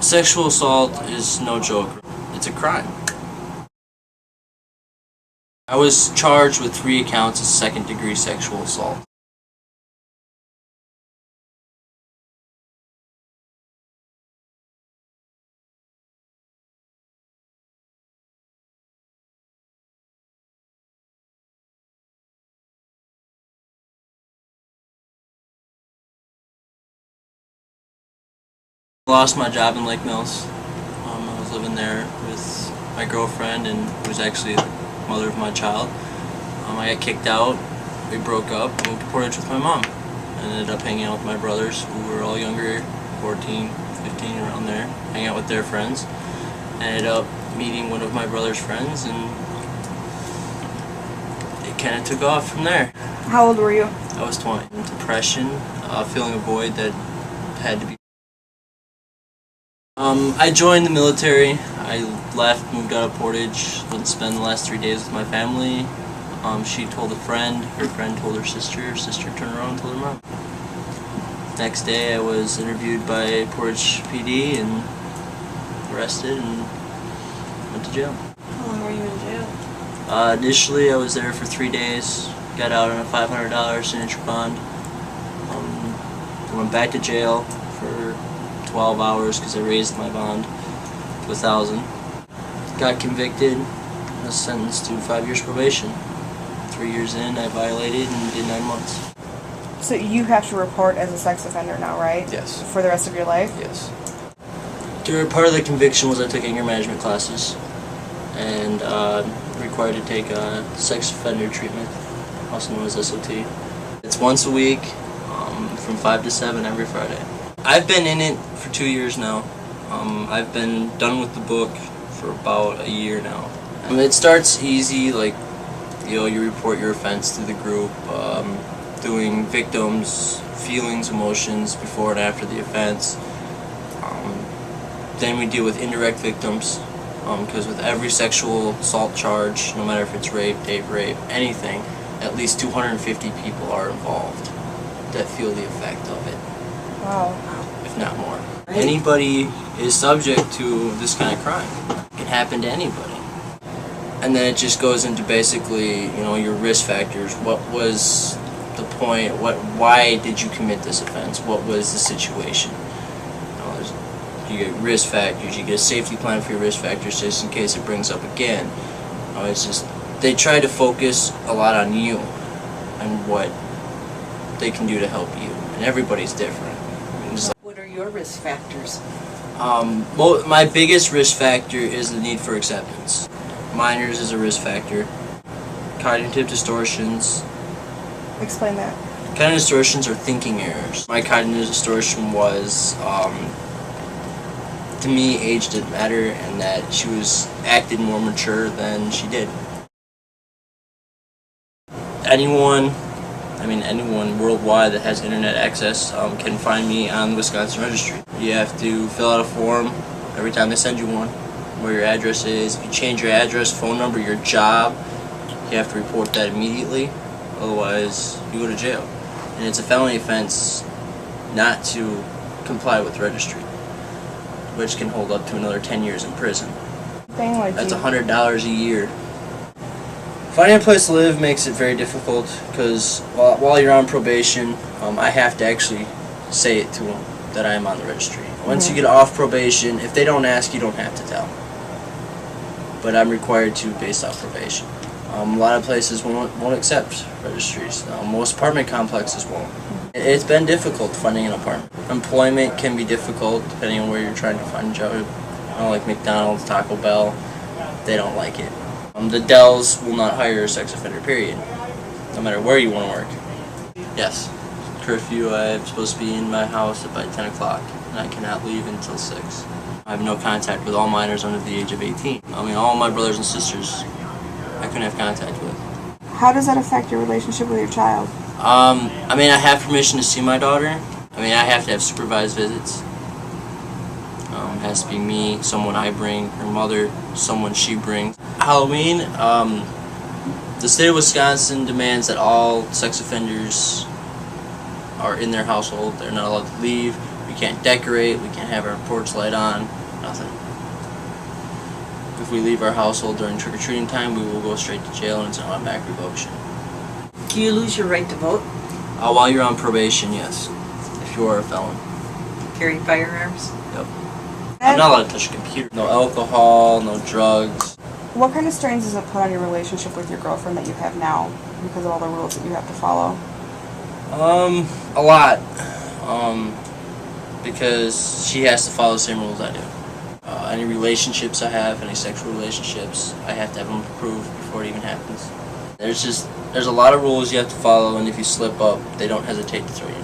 Sexual assault is no joke. It's a crime. I was charged with 3 counts of second-degree sexual assault. I lost my job in Lake Mills. I was living there with my girlfriend, and who was actually the mother of my child. I got kicked out, we broke up, moved to Portage with my mom. I ended up hanging out with my brothers, who were all younger, 14, 15, around there, hanging out with their friends. I ended up meeting one of my brother's friends, and it kind of took off from there. How old were you? I was 20. Depression, feeling a void that had to be. I joined the military. I left, moved out of Portage, went to spend the last 3 days with my family. She told a friend, her friend told her sister turned around and told her mom. Next day I was interviewed by Portage PD and arrested and went to jail. How long were you in jail? Initially I was there for 3 days, got out on a $500 signature bond. Went back to jail for 12 hours because I raised my bond to $1,000. Got convicted, was sentenced to 5 years probation. 3 years in, I violated and did 9 months. So you have to report as a sex offender now, right? Yes. For the rest of your life? Yes. Part of the conviction was I took anger management classes and required to take sex offender treatment, also known as SOT. It's once a week, from 5 to 7 every Friday. I've been in it for 2 years now. I've been done with the book for about a year now. It starts easy, like, you report your offense to the group, doing victims, feelings, emotions before and after the offense. Then we deal with indirect victims, because with every sexual assault charge, no matter if it's rape, date rape, anything, at least 250 people are involved that feel the effect of it. Wow. If not more. Anybody is subject to this kind of crime. It can happen to anybody. And then it just goes into basically, your risk factors. What was the point? Why did you commit this offense? What was the situation? You get risk factors. You get a safety plan for your risk factors just in case it brings up again. It's just they try to focus a lot on you and what they can do to help you, and everybody's different. What are your risk factors? Well, my biggest risk factor is the need for acceptance. Minors is a risk factor. Cognitive distortions. Explain that. Cognitive distortions are thinking errors. My cognitive distortion was, to me, age didn't matter, and that she was acted more mature than she did. Anyone worldwide that has internet access can find me on the Wisconsin Registry. You have to fill out a form every time they send you one, where your address is. If you change your address, phone number, your job, you have to report that immediately, otherwise you go to jail. And it's a felony offense not to comply with the registry, which can hold up to another 10 years in prison. That's $100 a year. Finding a place to live makes it very difficult because while you're on probation, I have to actually say it to them that I am on the registry. Once you get off probation, if they don't ask, you don't have to tell. But I'm required to based off probation. A lot of places won't accept registries. Most apartment complexes won't. It's been difficult finding an apartment. Employment can be difficult depending on where you're trying to find a job. Like McDonald's, Taco Bell, they don't like it. The Dells will not hire a sex offender, period. No matter where you want to work. Yes. Curfew, I'm supposed to be in my house by 10 o'clock, and I cannot leave until 6. I have no contact with all minors under the age of 18. All my brothers and sisters, I couldn't have contact with. How does that affect your relationship with your child? I have permission to see my daughter. I have to have supervised visits. It has to be me, someone I bring, her mother, someone she brings. Halloween, the state of Wisconsin demands that all sex offenders are in their household. They're not allowed to leave. We We can't decorate, we can't have our porch light on, nothing. If we leave our household during trick-or-treating time, we will go straight to jail and it's an automatic revocation. Do you lose your right to vote? While you're on probation, yes. If you are a felon. Carry firearms? Yep. I'm not allowed to touch a computer. No alcohol, no drugs. What kind of strains does it put on your relationship with your girlfriend that you have now because of all the rules that you have to follow? A lot. Because she has to follow the same rules I do. Any relationships I have, any sexual relationships, I have to have them approved before it even happens. There's a lot of rules you have to follow, and if you slip up, they don't hesitate to throw you in